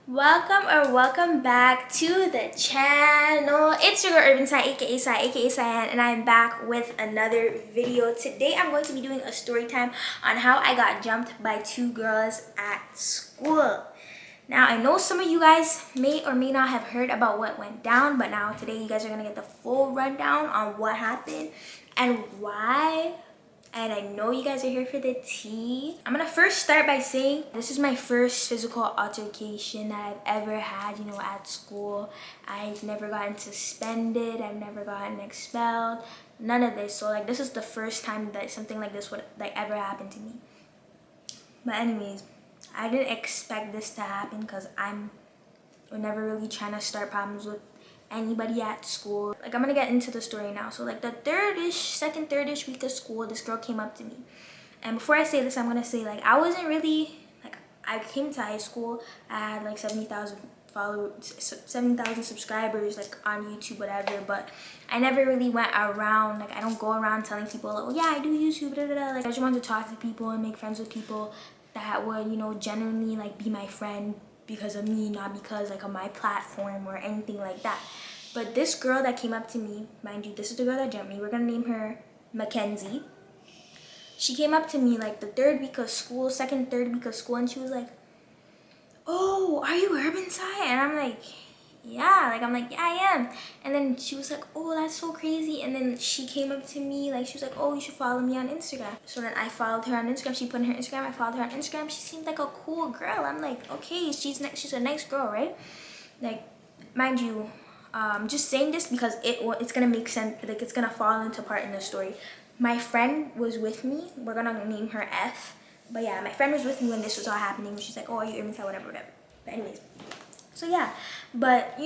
Welcome back to the channel. It's your girl UrbanSy, aka Syanne, and I'm back with another video. Today I'm going to be doing a story time on how I got jumped by two girls at school. Now I know some of you guys may or may not have heard about what went down, but now today you guys are gonna get the full rundown on what happened and why. And I know you guys are here for the tea. I'm gonna first start by saying this is my first physical altercation that I've ever had, at school. I've never gotten suspended, I've never gotten expelled, none of this. So this is the first time that something like this would ever happen to me. But anyways, I didn't expect this to happen because I'm never really trying to start problems with anybody at school. I'm gonna get into the story now. So the second, third-ish week of school, this girl came up to me. And before I say this, I'm gonna say I wasn't really, I came to high school, I had 70,000 followers, 70,000 subscribers on YouTube, whatever, but I never really went around, I don't go around telling people, oh yeah, I do YouTube, da, da, da. I just wanted to talk to people and make friends with people that would, genuinely be my friend because of me, not because of my platform or anything like that. But this girl that came up to me, mind you, this is the girl that jumped me, we're gonna name her Mackenzie. She came up to me the third week of school, second, third week of school, and she was like, oh, are you UrbanSy? And I'm like, yeah, yeah, I am. And then she was like, oh, that's so crazy. And then she came up to me, she was like, oh, you should follow me on Instagram. So then I followed her on Instagram. She put in her Instagram, I followed her on Instagram. She seemed like a cool girl. I'm like, okay, she's a nice girl, right? Mind you, just saying this because it's gonna make sense, it's gonna fall into part in the story. My friend was with me. We're gonna name her F. But yeah, my friend was with me when this was all happening. She's like, oh, are you UrbanSy, whatever. But anyways, so yeah, but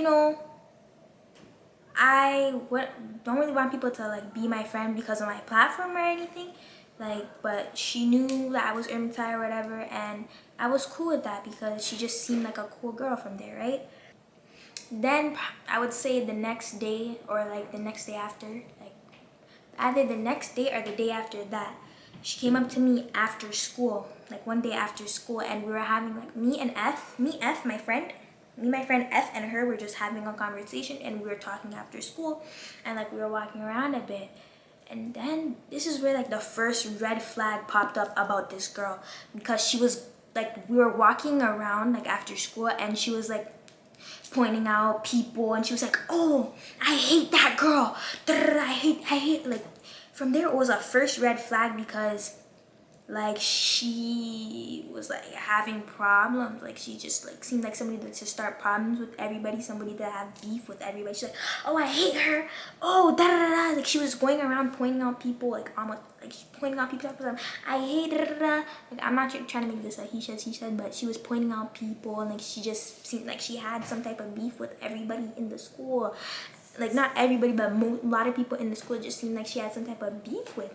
don't really want people to be my friend because of my platform or anything. But she knew that I was UrbanSy or whatever, and I was cool with that because she just seemed like a cool girl from there, right? Then I would say the next day or the next day after, either the next day or the day after that, she came up to me after school, one day after school, and we were having me, my friend F, and her were just having a conversation, and we were talking after school, and we were walking around a bit. And then this is where the first red flag popped up about this girl, because she was we were walking around after school, and she was pointing out people, and she was like, oh, I hate that girl, I hate from there it was a first red flag because she was having problems. She just seemed like somebody that just start problems with everybody, somebody that have beef with everybody. She's like, oh, I hate her, oh, da da da da. She was going around pointing out people, almost pointing out people, I hate da da da. I'm not trying to make this a he said, but she was pointing out people, and she just seemed like she had some type of beef with everybody in the school. Not everybody, but a lot of people in the school just seemed like she had some type of beef with.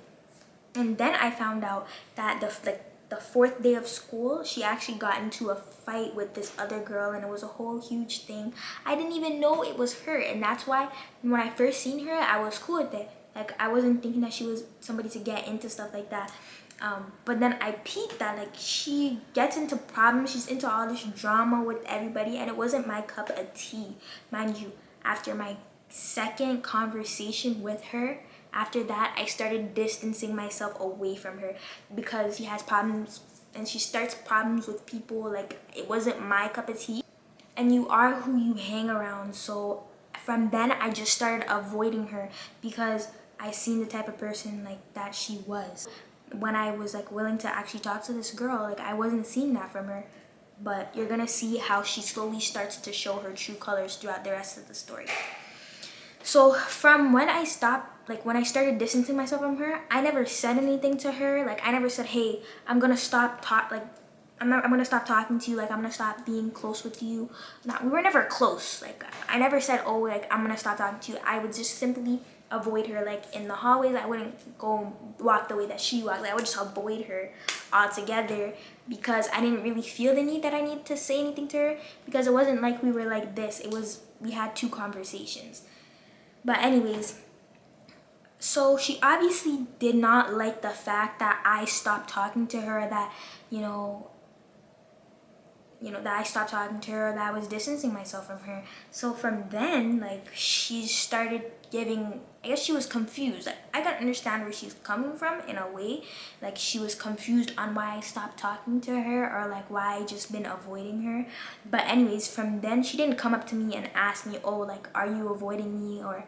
And then I found out that the fourth day of school, she actually got into a fight with this other girl, and it was a whole huge thing. I didn't even know it was her, and that's why when I first seen her, I was cool with it. I wasn't thinking that she was somebody to get into stuff like that. But then I peeked that she gets into problems, she's into all this drama with everybody, and it wasn't my cup of tea. Mind you, after my second conversation with her, after that, I started distancing myself away from her because she has problems, and she starts problems with people. It wasn't my cup of tea. And you are who you hang around. So from then, I just started avoiding her because I seen the type of person that she was. When I was willing to actually talk to this girl, I wasn't seeing that from her. But you're gonna see how she slowly starts to show her true colors throughout the rest of the story. So from when I stopped, when I started distancing myself from her, I never said anything to her. I never said, hey, I'm gonna stop I'm gonna stop talking to you. I'm gonna stop being close with you. We were never close. I never said, oh, I'm gonna stop talking to you. I would just simply avoid her. In the hallways, I wouldn't go walk the way that she walked. I would just avoid her altogether because I didn't really feel the need that I needed to say anything to her, because it wasn't we were like this. We had two conversations. But anyways, so she obviously did not like the fact that I stopped talking to her, that, that I stopped talking to her, that I was distancing myself from her. So from then, like, she started giving, I guess she was confused. Like, I can understand where she's coming from in a way. Like, she was confused on why I stopped talking to her, or like why I just been avoiding her. But anyways, from then she didn't come up to me and ask me, oh, like, are you avoiding me, or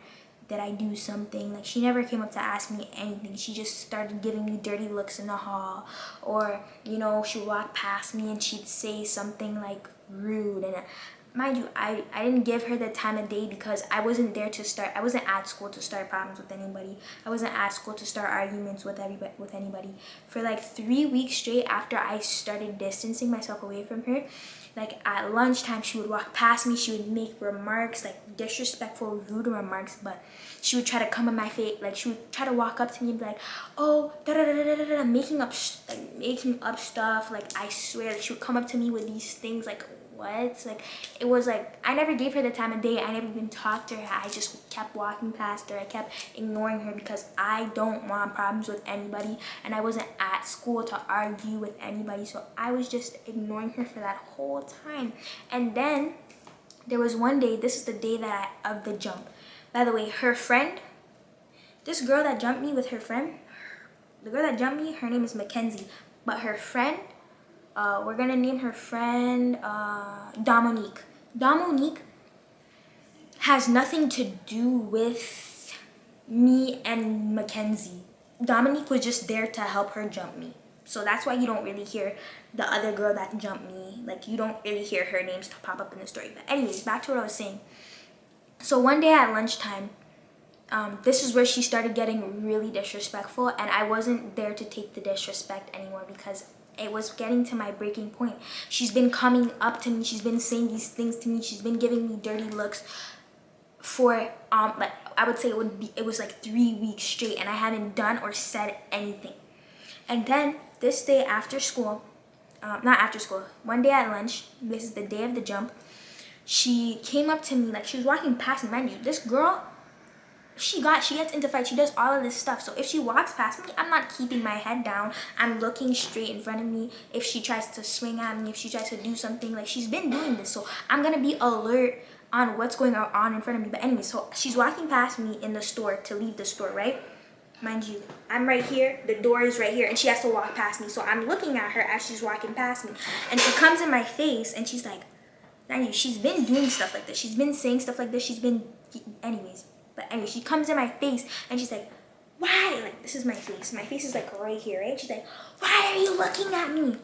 did I do something? Like, she never came up to ask me anything. She just started giving me dirty looks in the hall, or she would walk past me and she'd say something like rude. And mind you, I didn't give her the time of day because I wasn't at school to start problems with anybody. I wasn't at school to start arguments with anybody. For like 3 weeks straight after I started distancing myself away from her, like at lunchtime, she would walk past me, she would make remarks, like disrespectful, rude remarks, but she would try to come in my face, like she would try to walk up to me and be like, oh, da da da da da da, making up stuff. Like, I swear, like, she would come up to me with these things, like, what? Like, it was like, I never gave her the time of day. I never even talked to her. I just kept walking past her. I kept ignoring her because I don't want problems with anybody, and I wasn't at school to argue with anybody. So I was just ignoring her for that whole time. And then there was one day, this is the day of the jump. By the way, her friend, this girl that jumped me with her friend, the girl that jumped me, her name is Mackenzie. But her friend, we're gonna name her friend Dominique. Dominique has nothing to do with me and Mackenzie. Dominique was just there to help her jump me. So that's why you don't really hear the other girl that jumped me. Like, you don't really hear her names pop up in the story. But anyways, back to what I was saying. So one day at lunchtime, this is where she started getting really disrespectful, and I wasn't there to take the disrespect anymore because it was getting to my breaking point. She's been coming up to me, she's been saying these things to me, she's been giving me dirty looks for like, I would say it was like 3 weeks straight, and I hadn't done or said anything. And then this day after school, not after school, one day at lunch, this is the day of the jump, she came up to me, like, she was walking past me. Mind you, this girl, she gets into fights, she does all of this stuff. So if she walks past me, I'm not keeping my head down, I'm looking straight in front of me. If she tries to swing at me, if she tries to do something, like, she's been doing this, so I'm gonna be alert on what's going on in front of me. But anyway, so she's walking past me in the store to leave the store, right? Mind you, I'm right here, the door is right here, and she has to walk past me. So I'm looking at her as she's walking past me, and she comes in my face and she's like, mind you, she's been doing stuff like this, she's been saying stuff like this, But anyway, she comes in my face and she's like, why? Like, this is my face. My face is like right here, right? She's like, why are you looking at me?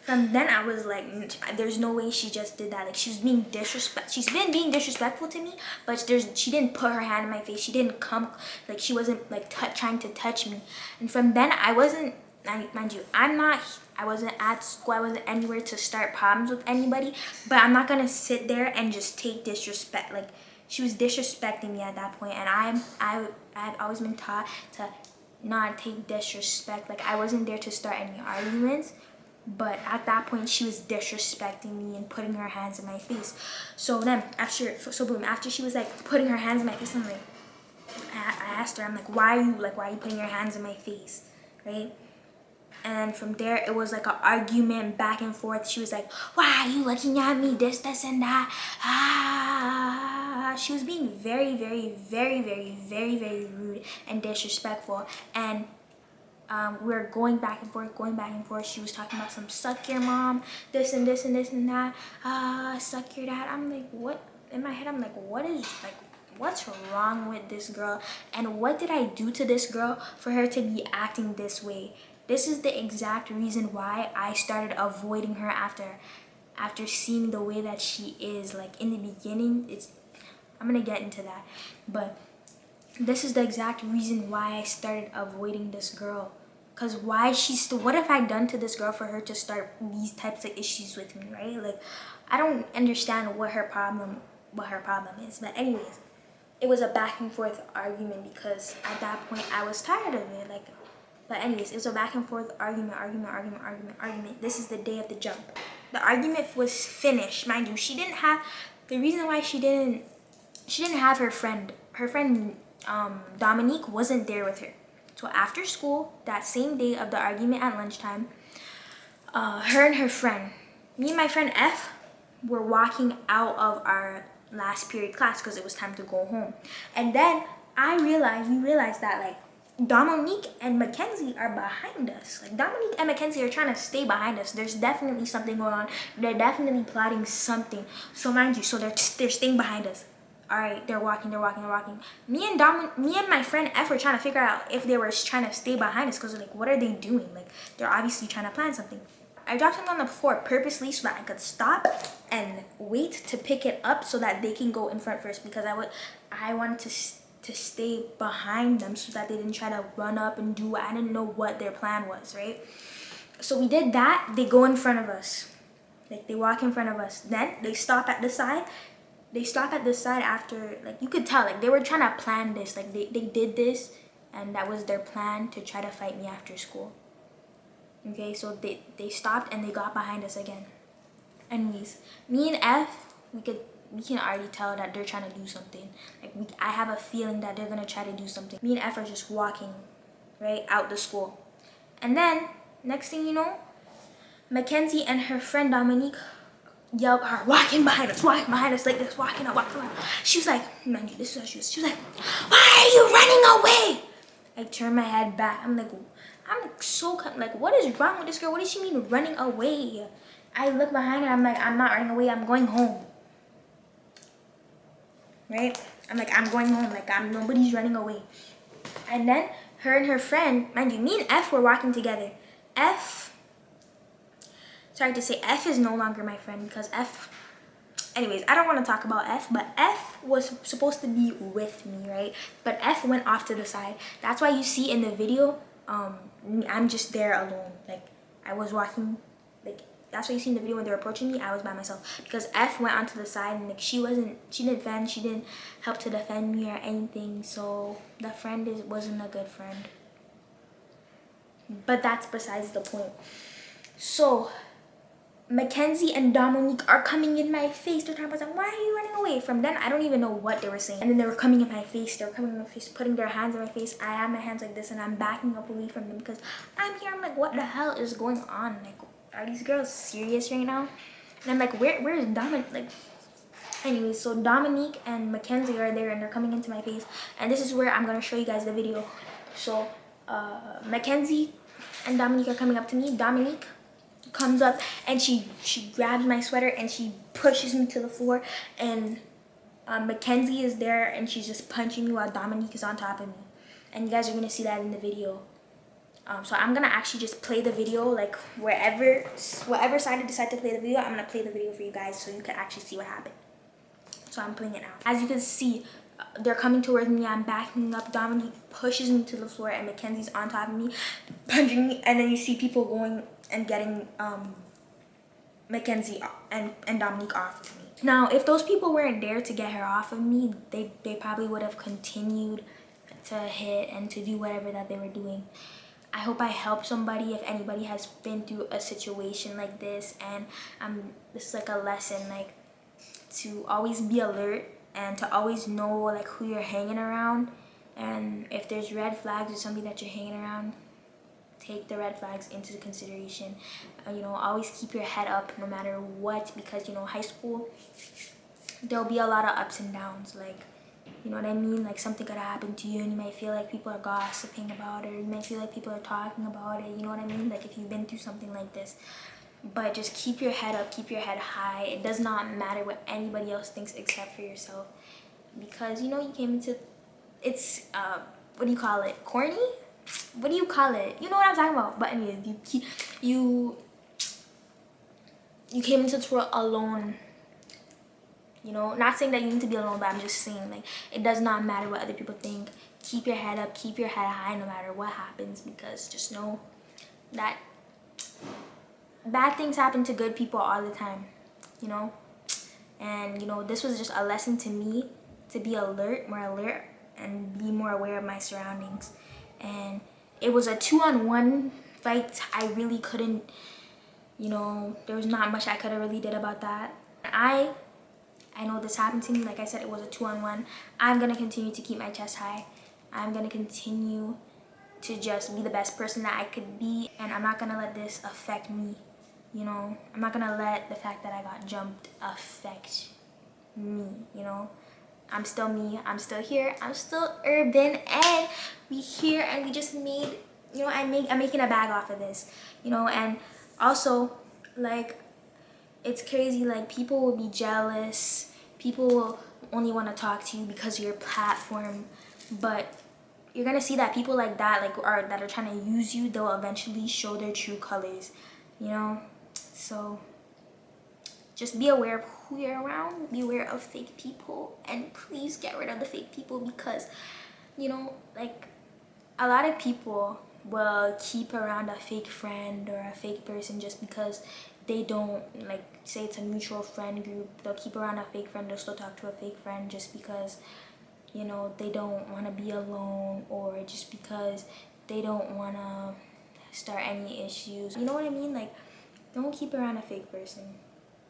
From then I was like, there's no way she just did that. Like, she's been being disrespectful to me, but she didn't put her hand in my face. She didn't come, like, she wasn't like trying to touch me. And from then I wasn't, mind you, I wasn't at school, I wasn't anywhere to start problems with anybody, but I'm not gonna sit there and just take disrespect. Like, she was disrespecting me at that point, and I had always been taught to not take disrespect. Like, I wasn't there to start any arguments, but at that point she was disrespecting me and putting her hands in my face. So then after she was like putting her hands in my face, I'm like, I asked her, I'm like, why are you putting your hands in my face, right? And from there, it was like an argument back and forth. She was like, why are you looking at me? This, and that. She was being very, very, very, very, very, very rude and disrespectful. And we were going back and forth. She was talking about some suck your mom, this and this and this and that. Suck your dad. I'm like, what? In my head, I'm like, what's wrong with this girl? And what did I do to this girl for her to be acting this way? This is the exact reason why I started avoiding her after seeing the way that she is. Like, in the beginning, I'm gonna get into that, but this is the exact reason why I started avoiding this girl. Cause what have I done to this girl for her to start these types of issues with me, right? Like, I don't understand what her problem is. But anyways, it was a back and forth argument because at that point I was tired of it. Like, but anyways, it was a back and forth argument. This is the day of the jump. The argument was finished. Mind you, the reason why she didn't have her friend Dominique wasn't there with her. So after school, that same day of the argument at lunchtime, her and her friend, me and my friend F were walking out of our last period class because it was time to go home. And then we realized that like Dominique and Mackenzie are behind us. Like Dominique and Mackenzie are trying to stay behind us. There's definitely something going on. They're definitely plotting something. So mind you, so they're staying behind us. All right, they're walking. Me and my friend F were trying to figure out if they were trying to stay behind us because like, what are they doing? Like, they're obviously trying to plan something. I dropped them on the floor purposely so that I could stop and wait to pick it up so that they can go in front first, because I wanted to stay behind them so that they didn't try to run up and do. I didn't know what their plan was, right? So we did that. They go in front of us, like they walk in front of us. Then they stop at the side. After, like, you could tell like they were trying to plan this. Like they did this and that was their plan to try to fight me after school. Okay, so they stopped and they got behind us again. Anyways, me and F, we can already tell that they're trying to do something. Like I have a feeling that they're gonna try to do something. Me and F are just walking right out the school, and then next thing you know, Mackenzie and her friend Dominique are walking behind us like this, walking up. She was like, man, this is how she was like, why are you running away? I turned my head back. I'm so like, what is wrong with this girl? What does she mean running away? I look behind her. I'm like, I'm not running away. I'm going home. Right? I'm like, I'm going home. Like, nobody's running away. And then her and her friend, mind you, me and F were walking together. Sorry to say, F is no longer my friend because anyways, I don't want to talk about F, but F was supposed to be with me, right? But F went off to the side. That's why you see in the video, I'm just there alone. Like, I was walking, like, that's why you see in the video when they're approaching me, I was by myself. Because F went onto the side and like she didn't help to defend me or anything. So the friend wasn't a good friend. But that's besides the point. So Mackenzie and Dominique are coming in my face. They're talking about, why are you running away? From then, I don't even know what they were saying. And then they were coming in my face. They were coming in my face, putting their hands in my face. I have my hands like this, and I'm backing up away from them because I'm here. I'm like, what the hell is going on? Like, are these girls serious right now? And I'm like, where is Dominique? Like, anyways, so Dominique and Mackenzie are there, and they're coming into my face. And this is where I'm gonna show you guys the video. So, Mackenzie and Dominique are coming up to me. Dominique comes up and she grabs my sweater and she pushes me to the floor, and Mackenzie is there and she's just punching me while Dominique is on top of me, and you guys are gonna see that in the video. So I'm gonna actually just play the video, like whatever side I decide to play the video, I'm gonna play the video for you guys so you can actually see what happened. So I'm playing it now. As you can see, they're coming towards me. I'm backing up. Dominique pushes me to the floor and Mackenzie's on top of me, punching me, and then you see people going and getting Mackenzie and Dominique off of me. Now, if those people weren't there to get her off of me, they probably would have continued to hit and to do whatever that they were doing. I hope I help somebody if anybody has been through a situation like this, and this is like a lesson, like to always be alert and to always know like who you're hanging around, and if there's red flags or somebody that you're hanging around, take the red flags into consideration. You know, always keep your head up no matter what, because you know, high school, there'll be a lot of ups and downs. Like, you know what I mean? Like, something could happen to you and you might feel like people are gossiping about it, or you might feel like people are talking about it. You know what I mean? Like, if you've been through something like this. But just keep your head up, keep your head high. It does not matter what anybody else thinks except for yourself, because you know, you came into, it's what do you call it, corny? What do you call it? You know what I'm talking about. But anyways, you came into this world alone. You know, not saying that you need to be alone, but I'm just saying, like, it does not matter what other people think. Keep your head up, keep your head high no matter what happens, because just know that bad things happen to good people all the time, you know? And, you know, this was just a lesson to me to be more alert, and be more aware of my surroundings. And it was a 2-on-1 fight. I really couldn't, you know, there was not much I could have really did about that. I know this happened to me. Like I said, it was a 2-on-1. I'm gonna continue to keep my chest high. I'm gonna continue to just be the best person that I could be, and I'm not gonna let this affect me You know, I'm not gonna let the fact that I got jumped affect me, you know. I'm still me, I'm still here, I'm still Urban, and we here, and we just made, you know, I'm making a bag off of this, you know. And also, like, it's crazy, like, people will be jealous, people will only want to talk to you because of your platform, but you're gonna see that people like that, like, that are trying to use you, they'll eventually show their true colors, you know. So just be aware of who you're around, be aware of fake people, and please get rid of the fake people, because, you know, like, a lot of people will keep around a fake friend or a fake person just because they don't, like, say it's a mutual friend group, they'll keep around a fake friend, they'll still talk to a fake friend just because, you know, they don't want to be alone, or just because they don't want to start any issues. You know what I mean? Like, don't keep around a fake person,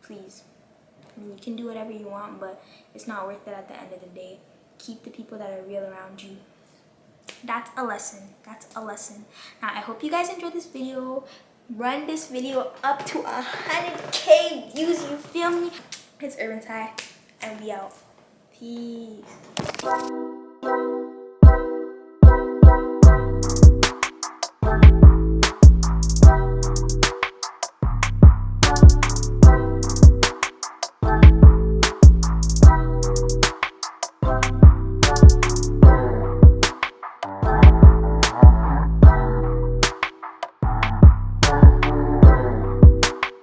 please. I mean, you can do whatever you want, but it's not worth it at the end of the day. Keep the people that are real around you. That's a lesson. That's a lesson. Now, I hope you guys enjoyed this video. Run this video up to 100K views, you feel me? It's UrbanSy, and we out. Peace.